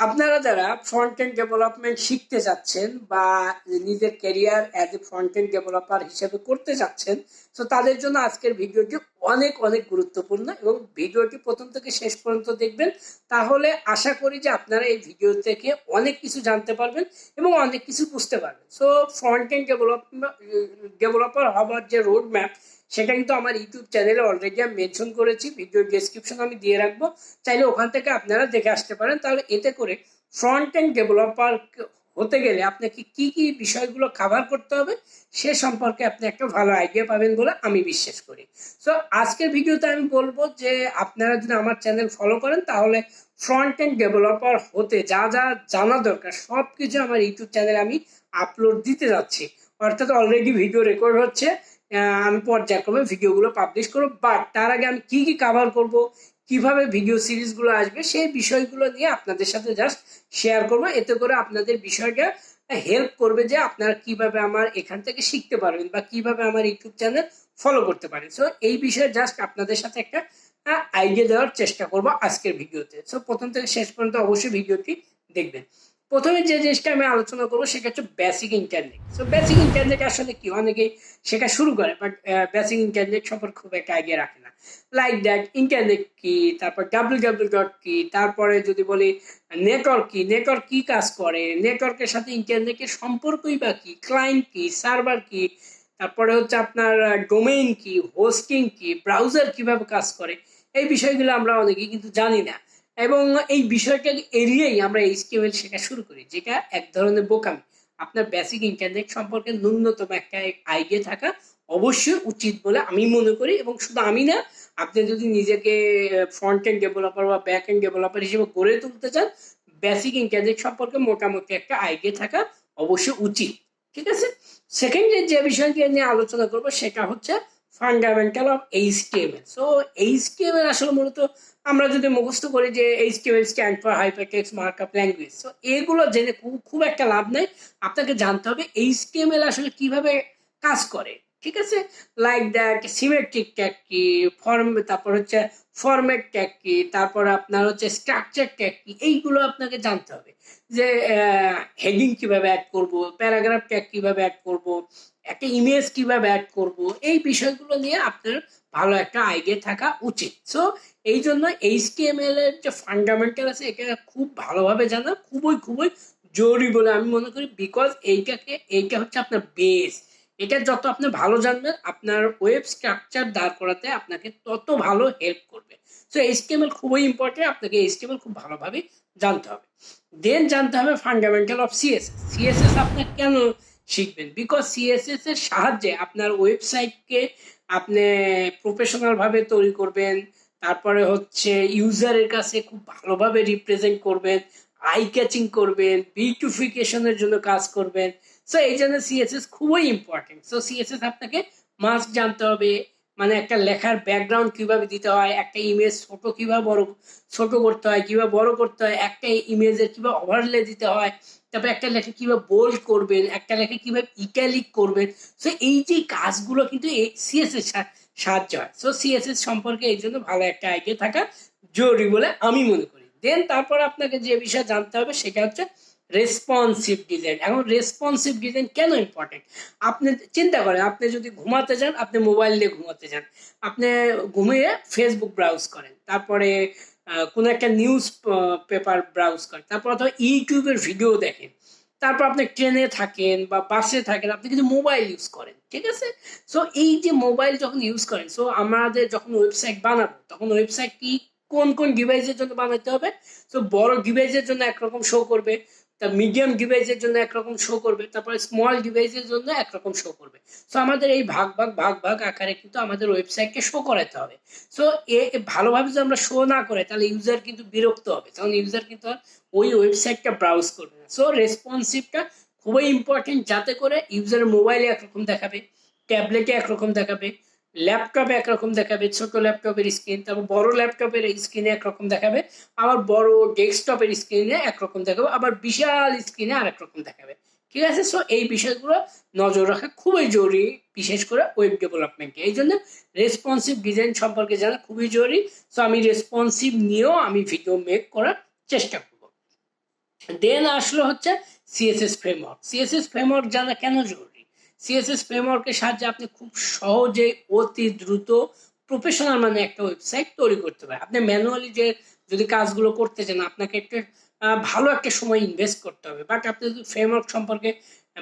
আপনারা যারা front end development শিখতে যাচ্ছেন বা নিজের career as a front end developer হিসেবে করতে যাচ্ছেন, তো তাদের জন্য আজকের ভিডিওটি অনেক অনেক গুরুত্বপূর্ণ এবং ভিডিওটি প্রথম থেকে শেষ পর্যন্ত দেখবেন। তাহলে আশা করি যে আপনারা এই ভিডিও থেকে অনেক কিছু জানতে পারবেন এবং অনেক কিছু বুঝতে পারবেন। সো ফ্রন্ট এন্ড ডেভেলপার হবার যে রোড ম্যাপ, সেটা কিন্তু আমার ইউটিউব চ্যানেলে অলরেডি আমি মেনশন করেছি, ভিডিও ডেসক্রিপশন আমি দিয়ে রাখবো, চাইলে ওখান থেকে আপনারা দেখে আসতে পারেন। তাহলে এতে করে ফ্রন্ট এন্ড ডেভেলপার হতে গেলে আপনাকে কি কি বিষয়গুলো কভার করতে হবে সে সম্পর্কে আপনি একটা ভালো আইডিয়া পাবেন বলে আমি বিশ্বাস করি। সো আজকের ভিডিওতে আমি বলবো যে আপনারা যদি আমার চ্যানেল ফলো করেন তাহলে ফ্রন্ট এন্ড ডেভেলপার হতে যা যা জানা দরকার সব কিছু আমার ইউটিউব চ্যানেলে আমি আপলোড দিতে যাচ্ছি। অর্থাৎ অলরেডি ভিডিও রেকর্ড হচ্ছে, আমি পর্যায়ক্রমে ভিডিওগুলো পাবলিশ করবো। বাট তার আগে আমি কি কি কভার করব, কিভাবে ভিডিও সিরিজগুলো আসবে, সেই বিষয়গুলো নিয়ে আপনাদের সাথে জাস্ট শেয়ার করব। এতে করে আপনাদের বিষয়টা হেল্প করবে যে আপনারা কিভাবে আমার এখান থেকে শিখতে পারবেন বা কিভাবে আমার ইউটিউব চ্যানেল ফলো করতে পারেন। সো এই বিষয়ে জাস্ট আপনাদের সাথে একটা আইডিয়া দেওয়ার চেষ্টা করব আজকের ভিডিওতে। সো প্রথম থেকে শেষ পর্যন্ত অবশ্যই ভিডিওটি দেখবেন। প্রথমে যে জিনিসটা আমি আলোচনা করবো সেটা হচ্ছে basic internet. So basic internet আসলে কি, অনেকেই শেখা শুরু করে বাট বেসিক ইন্টারনেট সম্পর্কে খুব একটা আইডিয়া রাখে না। লাইক দ্যাট ইন্টারনেট কি, তারপর ডাব্লিউ ডট কি, তারপরে যদি বলি নেটওয়ার্ক কি, নেটওয়ার্ক কি কাজ করে, নেটওয়ার্কের সাথে ইন্টারনেটের সম্পর্কই বা কি, ক্লায়েন্ট কি, সার্ভার কি, তারপরে হচ্ছে আপনার ডোমেইন কি, হোস্টিং কি, ব্রাউজার কিভাবে কাজ করে, এই বিষয়গুলো আমরা অনেকেই কিন্তু জানি না। এবং এই বিষয়টাকে এড়িয়েই আমরা এইচটিএমএল শেখা শুরু করি, যেটা এক ধরনের বোকামি। আপনার বেসিক ইন্টারনেট সম্পর্কে ন্যূনতম একটা আইডিয়া থাকা অবশ্যই উচিত বলে আমি মনে করি। এবং শুধু আমি না, আপনি যদি নিজেকে ফ্রন্ট এন্ড ডেভেলপার বা ব্যাক এন্ড ডেভেলপার হিসেবে গড়ে তুলতে চান, বেসিক ইন্টারনেট সম্পর্কে মোটামুটি একটা আইডিয়া থাকা অবশ্যই উচিত। ঠিক আছে। সেকেন্ড যে বিষয়টি নিয়ে আলোচনা করবো সেটা হচ্ছে fundamental of HTML. So HTML আসলে মূলত আমরা যদি মুখস্থ করি যে HTML stand for hypertext markup language, তো এগুলো জেনে খুব একটা লাভ নাই। আপনাকে জানতে হবে এইচটিএমএল আসলে কিভাবে কাজ করে। ঠিক আছে। লাইক দ্যাট সিমেট্রিক ট্যাগ কি, তারপর হচ্ছে ফরম্যাট ট্যাগ কি, তারপর আপনার হচ্ছে স্ট্রাকচার ট্যাগ কি, এইগুলো আপনাকে জানতে হবে। যে হেডিং কিভাবে অ্যাড করব, প্যারাগ্রাফ ট্যাগ কিভাবে অ্যাড করব, একটা ইমেজ কিভাবে অ্যাড করব, এই বিষয়গুলো নিয়ে আপনার ভালো একটা আইডিয়া থাকা উচিত। সো এই জন্য এইচটিএমএল এর যে ফান্ডামেন্টাল আছে এটা খুব ভালোভাবে জানা খুবই খুবই জরুরি বলে আমি মনে করি। বিকজ এইটা হচ্ছে আপনার বেস। এটা যত আপনি ভালো জানবেন আপনার ওয়েব স্ট্রাকচার দাঁড় করাতে আপনাকে তত ভালো হেল্প করবে। সো এইচটিএমএল খুবই ইম্পর্টেন্ট, আপনাকে এইচটিএমএল খুব ভালোভাবে জানতে হবে। দেন জানতে হবে ফান্ডামেন্টাল অফ সিএসএস। সিএসএস আপনি কেন শিখবেন? বিকজ সিএসএস এর সাহায্যে আপনার ওয়েবসাইটকে আপনি প্রফেশনাল ভাবে তৈরি করবেন, তারপরে হচ্ছে ইউজারের কাছে খুব ভালোভাবে রিপ্রেজেন্ট করবেন, আই ক্যাচিং করবেন, বিউটিফিকেশনের জন্য কাজ করবেন। সো এই জন্য সিএসএস খুবই ইম্পর্টেন্ট। সো সিএসএস আপনাকে মাস্ট জানতে হবে। মানে একটা লেখার ব্যাকগ্রাউন্ড কিভাবে দিতে হয়, একটা ইমেজ ছোট করতে হয়, কিভাবে বড় করতে হয়, একটা ইমেজের কিভাবে ওভারলে দিতে হয়, তারপর একটা লেখা কিভাবে বোল্ড করবেন, একটা লেখা কিভাবে ইটালিক করবেন। সো এই যে কাজগুলো কিন্তু এই সিএসএস সাহায্য হয়। সো সিএসএস সম্পর্কে এই জন্য ভালো একটা আইডিয়া থাকা জরুরি বলে আমি মনে করি। দেন তারপর আপনাকে যে বিষয় জানতে হবে সেটা হচ্ছে রেসপন্সিভ ডিজাইন। এখন রেসপন্সিভ ডিজাইন কেন ইম্পর্টেন্ট? আপনি চিন্তা করেন, আপনি যদি ঘুমাতে যান, আপনি মোবাইল দিয়ে ঘুমাতে যান, আপনি ঘুমিয়ে ফেসবুক ব্রাউজ করেন, তারপরে কোনো একটা নিউজ পেপার ব্রাউজ করেন, তারপর অথবা ইউটিউবের ভিডিও দেখেন, তারপর আপনি ট্রেনে থাকেন বা বাসে থাকেন, আপনি কিন্তু মোবাইল ইউজ করেন। ঠিক আছে। সো এই যে মোবাইল যখন ইউজ করেন, সো আমাদের যখন ওয়েবসাইট বানাবো তখন ওয়েবসাইট কি কোন কোন ডিভাইসের জন্য বানাতে হবে? সো বড় ডিভাইসের জন্য একরকম শো করবে, তা মিডিয়াম ডিভাইসের জন্য একরকম শো করবে, তারপরে স্মল ডিভাইসের জন্য একরকম শো করবে। সো আমাদের এই ভাগ আকারে কিন্তু আমাদের ওয়েবসাইটকে শো করাতে হবে। সো ভালোভাবে যদি আমরা শো না করে তাহলে ইউজার কিন্তু বিরক্ত হবে, তখন ইউজার কিন্তু ওই ওয়েবসাইটটা ব্রাউজ করবে না। সো রেসপন্সিভটা খুবই ইম্পর্টেন্ট, যাতে করে ইউজারের মোবাইলে একরকম দেখাবে, ট্যাবলেটে একরকম দেখাবে, ল্যাপটপে একরকম দেখাবে, ছোট ল্যাপটপের স্ক্রিন, তারপর বড় ল্যাপটপের স্ক্রিনে একরকম দেখাবে, আবার বড় ডেস্কটপের স্ক্রিনে একরকম দেখাবে, আবার বিশাল স্ক্রিনে আরেক রকম দেখাবে। ঠিক আছে। সো এই বিষয়গুলো নজর রাখা খুবই জরুরি, বিশেষ করে ওয়েব ডেভেলপমেন্টে। এই জন্য রেসপন্সিভ ডিজাইন সম্পর্কে জানা খুবই জরুরি। সো আমি রেসপন্সিভ নিয়েও আমি ভিডিও মেক করার চেষ্টা করব। দেন আসলো হচ্ছে সিএসএস ফ্রেমওয়ার্ক। সিএসএস ফ্রেমওয়ার্ক জানা কেন জরুরি? সিএসএস ফ্রেমওয়ার্কের সাহায্যে আপনি খুব সহজে অতি দ্রুত প্রফেশনাল মানে একটা ওয়েবসাইট তৈরি করতে পারেন। আপনি ম্যানুয়ালি যে যদি কাজগুলো করতে চান আপনাকে একটা ভালো একটা সময় ইনভেস্ট করতে হবে, বাট আপনি যদি ফ্রেমওয়ার্ক সম্পর্কে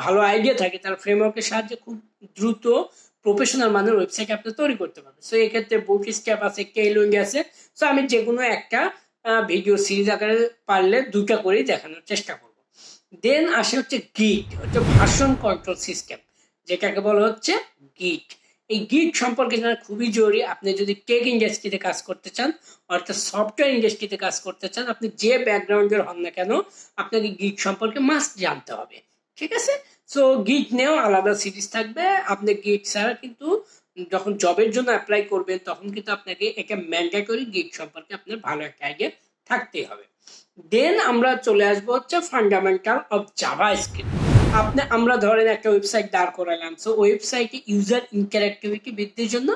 ভালো আইডিয়া থাকে তাহলে ফ্রেমওয়ার্কের সাহায্যে খুব দ্রুত প্রফেশনাল মানের ওয়েবসাইট আপনি তৈরি করতে পারবেন। সো এক্ষেত্রে বুটস্ট্র্যাপ আছে, কেইলিং আছে। সো আমি যে কোনো একটা ভিডিও সিরিজ আকারে পারলে দুটা করেই দেখানোর চেষ্টা করব। দেন আসে হচ্ছে গিট, হচ্ছে ভার্সন কন্ট্রোল সিস্টেম, যেটাকে বলা হচ্ছে গিট। এই গিট সম্পর্কে জানা খুবই জরুরি। আপনি যদি টেক ইন্ডাস্ট্রিতে কাজ করতে চান, অর্থাৎ সফটওয়্যার ইন্ডাস্ট্রিতে কাজ করতে চান, আপনি যে ব্যাকগ্রাউন্ডের হন না কেন আপনাকে গিট সম্পর্কে মাস্ট জানতে হবে। ঠিক আছে? সো গিট নিয়েও আলাদা সিরিজ থাকবে। আপনি গিট ছাড়া কিন্তু যখন জবের জন্য অ্যাপ্লাই করবেন তখন কিন্তু আপনাকে এটা ম্যান্ডেটরি গিট সম্পর্কে আপনার ভালো একটা আইডিয়া থাকতেই হবে। দেন আমরা চলে আসবো হচ্ছে ফান্ডামেন্টাল অফ জাভাস্ক্রিপ্ট। আমরা ধরেন একটা ওয়েবসাইট দাঁড় করালাম, সো ওয়েবসাইটে ইউজার ইন্টারঅ্যাক্টিভিটি বৃদ্ধির জন্য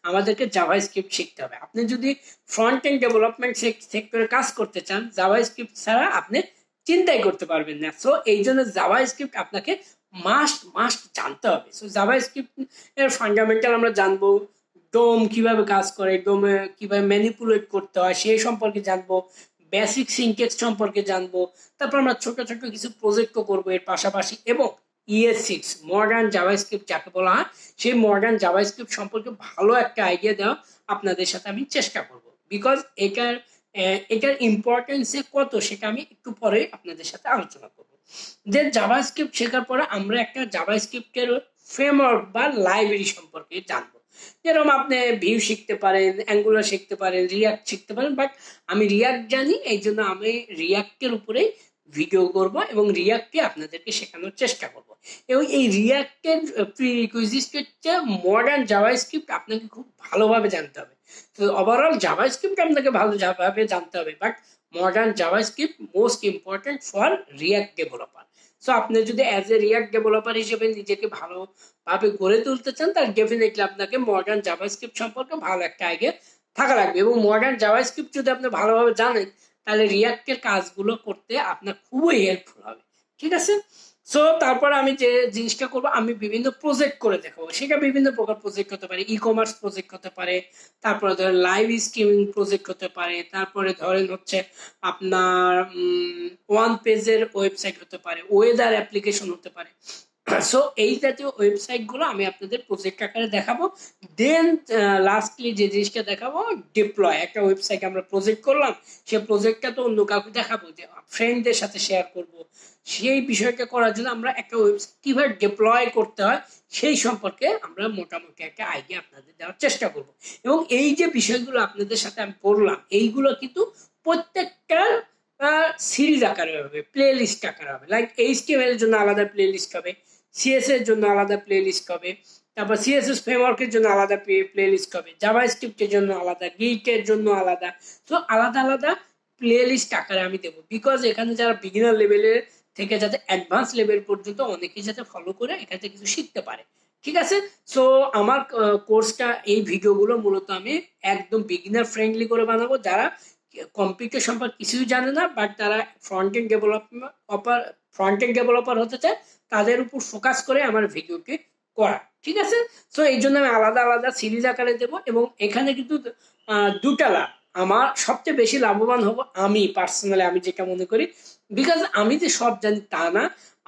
আমাদেরকে জাভাস্ক্রিপ্ট শিখতে হবে। আপনি যদি ফ্রন্ট এন্ড ডেভেলপমেন্ট সেক্টরে কাজ করতে চান, জাভাস্ক্রিপ্ট ছাড়া আপনি চিন্তাই করতে পারবেন না। সো এই জন্য জাভাস্ক্রিপ্ট আপনাকে মাস্ট জানতে হবে। সো জাভাস্ক্রিপ্ট এর ফান্ডামেন্টাল আমরা জানবো, ডোম কিভাবে কাজ করে, ডোমে কিভাবে ম্যানিপুলেট করতে হয় সেই সম্পর্কে জানবো, বেসিক সিনট্যাক্স সম্পর্কে জানবো। তারপর আমরা ছোট ছোট কিছু প্রজেক্টও করবো এর পাশাপাশি, এবং ES6 মডার্ন জাভাস্ক্রিপ্ট যাকে বলা হয় সেই মডার্ন জাভাস্ক্রিপ্ট সম্পর্কে ভালো একটা আইডিয়া দেওয়া আপনাদের সাথে আমি চেষ্টা করব, বিকজ এটার ইম্পর্টেন্স কত সেটা আমি একটু পরে আপনাদের সাথে আলোচনা করব। দেন জাভাস্ক্রিপ্ট শেখার পরে আমরা একটা জাভাস্ক্রিপ্টের ফ্রেমওয়ার্ক বা লাইব্রেরি সম্পর্কে জানবো। যেরকম আপনি ভিউ শিখতে পারেন, অ্যাঙ্গুলার শিখতে পারেন, রিয়াক্ট শিখতে পারেন, বাট আমি রিয়াক্ট জানি, এই জন্য আমি রিয়াক্টের উপরেই ভিডিও করব এবং রিয়াক্টকে আপনাদেরকে শেখানোর চেষ্টা করব। এবং এই রিয়াক্টের প্রিরিকুইজিট হচ্ছে মডার্ন জাভাস্ক্রিপ্ট আপনাকে খুব ভালোভাবে জানতে হবে। তো ওভারঅল জাভাস্ক্রিপ্ট আপনাকে ভালোভাবে জানতে হবে, but modern JavaScript most important for react developer. So আপনি যদি অ্যাজ এ রিয়াক্ট ডেভেলপার হিসেবে নিজেকে ভালোভাবে গড়ে তুলতে চান তাহলে ডেফিনেটলি আপনাকে মডার্ন জাভাস্ক্রিপ্ট সম্পর্কে ভালো একটা আইডিয়া থাকা লাগবে। এবং মডার্ন জাভাস্ক্রিপ্ট যদি আপনি ভালোভাবে জানেন তাহলে রিয়াক্টের কাজগুলো করতে আপনার খুবই হেল্পফুল হবে। ঠিক আছে? সো তারপর আমি যে জিনিসটা করবো, আমি বিভিন্ন প্রজেক্ট করে দেখাবো। সেটা বিভিন্ন প্রকার প্রজেক্ট হতে পারে, ই কমার্স প্রজেক্ট হতে পারে, তারপরে ধরেন লাইভ স্ট্রিমিং প্রজেক্ট হতে পারে, তারপরে ধরেন হচ্ছে আপনার ওয়ান পেজের ওয়েবসাইট হতে পারে, ওয়েদার অ্যাপ্লিকেশন হতে পারে। সো এই জাতীয় ওয়েবসাইটগুলো আমি আপনাদের প্রজেক্ট আকারে দেখাবো। দেন লাস্টলি যে জিনিসটা দেখাবো, ডিপ্লয়। একটা ওয়েবসাইট আমরা প্রজেক্ট করলাম, সেই প্রজেক্টটা তো অন্য কাউকে দেখাবো, যে ফ্রেন্ডদের সাথে শেয়ার করব। সেই বিষয়টা করার জন্য আমরা একটা ওয়েবসাইট কিভাবে ডিপ্লয় করতে হয় সেই সম্পর্কে আমরা মোটামুটি একটা আইডিয়া আপনাদের দেওয়ার চেষ্টা করব। এবং এই যে বিষয়গুলো আপনাদের সাথে আমি পড়লাম, এইগুলো কিন্তু প্রত্যেকটার সিরিজ আকারে হবে, প্লে লিস্ট আকারে হবে। লাইক HTML এর জন্য আলাদা প্লে লিস্ট হবে, CSS এর জন্য আলাদা প্লে লিস্ট হবে, তারপর CSS ফ্রেমওয়ার্কের জন্য আলাদা প্লে লিস্ট হবে, জাভাস্ক্রিপ্টের জন্য আলাদা, গিটের জন্য আলাদা। তো আলাদা আলাদা প্লে লিস্ট আকারে আমি দেবো, বিকজ এখানে যারা বিগিনার লেভেলের থেকে যাতে অ্যাডভান্স লেভেল পর্যন্ত অনেকেই যাতে ফলো করে এখান থেকে কিছু শিখতে পারে। ঠিক আছে? সো আমার কোর্সটা, এই ভিডিওগুলো মূলত আমি একদম বিগিনার ফ্রেন্ডলি করে বানাবো। যারা কম্পিউটার সম্পর্কে কিছুই জানে না বাট তারা ফ্রন্ট এন্ড ডেভেলপার হতে চায়, তাদের উপর ফোকাস করে আমার ভিডিওটি করা। ঠিক আছে? সো এই জন্য আমি আলাদা আলাদা সিরিজ আকারে দেবো। এবং এখানে কিন্তু দুটা লাভ, আমার সবচেয়ে বেশি লাভবান হব আমি পার্সোনালি, আমি যেটা মনে করি, বিকজ আমি যে সব জানি তা না।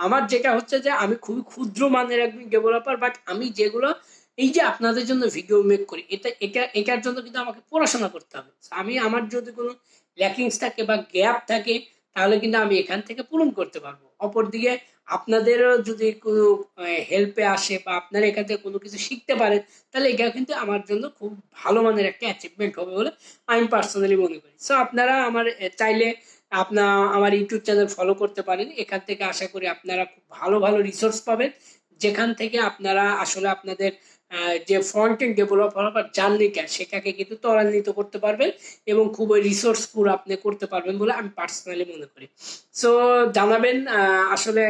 আমার যেটা হচ্ছে যে আমি খুবই ক্ষুদ্র মানের একজন ডেভেলপার, বাট আমি যেগুলো এই যে আপনাদের জন্য ভিডিও মেক করি, এটার জন্য কিন্তু আমাকে পড়াশোনা করতে হবে। আমার যদি কোনো ল্যাকিংস থাকে বা গ্যাপ থাকে তাহলে কিন্তু আমি এখান থেকে পূরণ করতে পারবো। অপরদিকে আপনাদেরও যদি কোনো হেল্পে আসে বা আপনারা এখান থেকে কোনো কিছু শিখতে পারেন তাহলে এটা কিন্তু আমার জন্য খুব ভালো মানের একটা অ্যাচিভমেন্ট হবে বলে আমি পার্সোনালি মনে করি। সো আপনারা চাইলে আমার ইউটিউব চ্যানেল ফলো করতে পারেন। এখান থেকে আশা করি আপনারা খুব ভালো ভালো রিসোর্স পাবেন, যেখান থেকে আপনারা আসলে আপনাদের যে ফ্রন্ট এন্ড ডেভেলপার বা জার্নিটা সেটাকে কিন্তু ত্বরান্বিত করতে পারবেন এবং খুব রিসোর্সফুল আপনি করতে পারবেন বলে আমি পার্সোনালি মনে করি। সো জানাবেন আসলে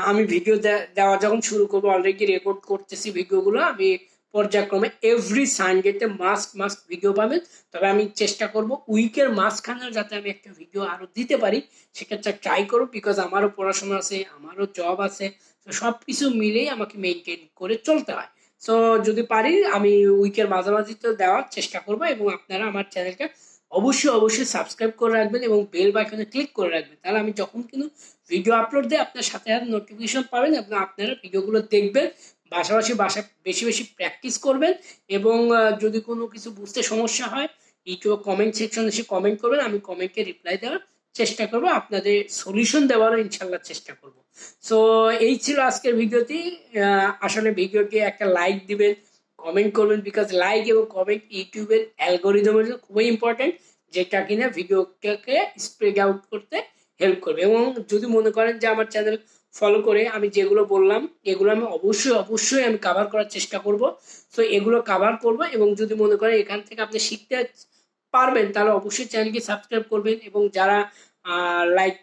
আমি ভিডিও দেওয়া যখন শুরু করবো, অলরেডি রেকর্ড করতেছি ভিডিওগুলো, আমি পর্যায়ক্রমে এভরি সানডেতে মাস্ট ভিডিও পাবেন। তবে আমি চেষ্টা করব উইকের মাঝখানেও যাতে আমি একটা ভিডিও আরো দিতে পারি, সেক্ষেত্রে ট্রাই করব, বিকজ আমারও পড়াশোনা আছে, আমারও জব আছে, তো সবকিছু মিলেই আমাকে মেনটেন করে চলতে হয়। সো যদি পারি আমি উইকের মাঝামাঝি তো দেওয়ার চেষ্টা করব, এবং আপনারা আমার চ্যানেলকে অবশ্যই সাবস্ক্রাইব করে রাখবেন এবং বেল বাটনে ক্লিক করে রাখবেন, তাহলে আমি যখন কিন্তু ভিডিও আপলোড দিই আপনার সাথে সাথে নোটিফিকেশন পাবেন এবং আপনারা ভিডিওগুলো দেখবেন, পাশাপাশি বেশি বেশি প্র্যাকটিস করবেন। এবং যদি কোনো কিছু বুঝতে সমস্যা হয় ইউটিউব কমেন্ট সেকশনে এসে কমেন্ট করবেন, আমি কমেন্টে রিপ্লাই দেওয়ার চেষ্টা করব, আপনাদের সলিউশন দেওয়ারও ইনশাল্লাহ চেষ্টা করব। সো এই ছিল আজকের ভিডিওটি। আসলে ভিডিওটি একটা লাইক দিবেন, কমেন্ট করবেন, বিকজ লাইক এবং কমেন্ট ইউটিউবের অ্যালগোরিদমের জন্য খুবই ইম্পর্টেন্ট, যেটা কিনা ভিডিওটাকে স্প্রেড আউট করতে হেল্প করবে। এবং যদি মনে করেন যে আমার চ্যানেল ফলো করে আমি যেগুলো বললাম এগুলো আমি অবশ্যই আমি কাভার করার চেষ্টা করব। তো এগুলো কাভার করব, এবং যদি মনে করেন এখান থেকে আপনি শিখতে পারবেন তাহলে অবশ্যই চ্যানেলকে সাবস্ক্রাইব করবেন। এবং যারা লাইক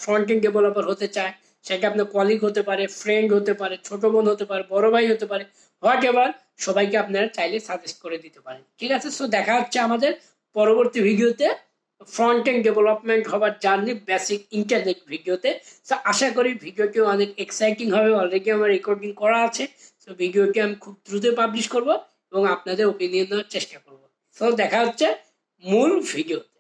ফ্রন্ট এন্ড ডেভেলপার হতে চায়, সেটা আপনার কলিগ হতে পারে, ফ্রেন্ড হতে পারে, ছোট বোন হতে পারে, বড় ভাই হতে পারে, হোয়াট এভার, সবাইকে আপনারা চাইলে সাজেস্ট করে দিতে পারেন। ঠিক আছে, সো দেখা হচ্ছে আমাদের পরবর্তী ভিডিওতে ফ্রন্ট এন্ড ডেভেলপমেন্ট হবার জার্নি বেসিক ইন্টারনেট ভিডিওতে। তো আশা করি ভিডিওটি অনেক এক্সাইটিং হবে, অলরেডি আমার রেকর্ডিং করা আছে। তো ভিডিওটি আমি খুব দ্রুত পাবলিশ করব এবং আপনাদের ওপিনিয়ন দেওয়ার চেষ্টা করব। তো দেখা হচ্ছে মূল ভিডিওতে।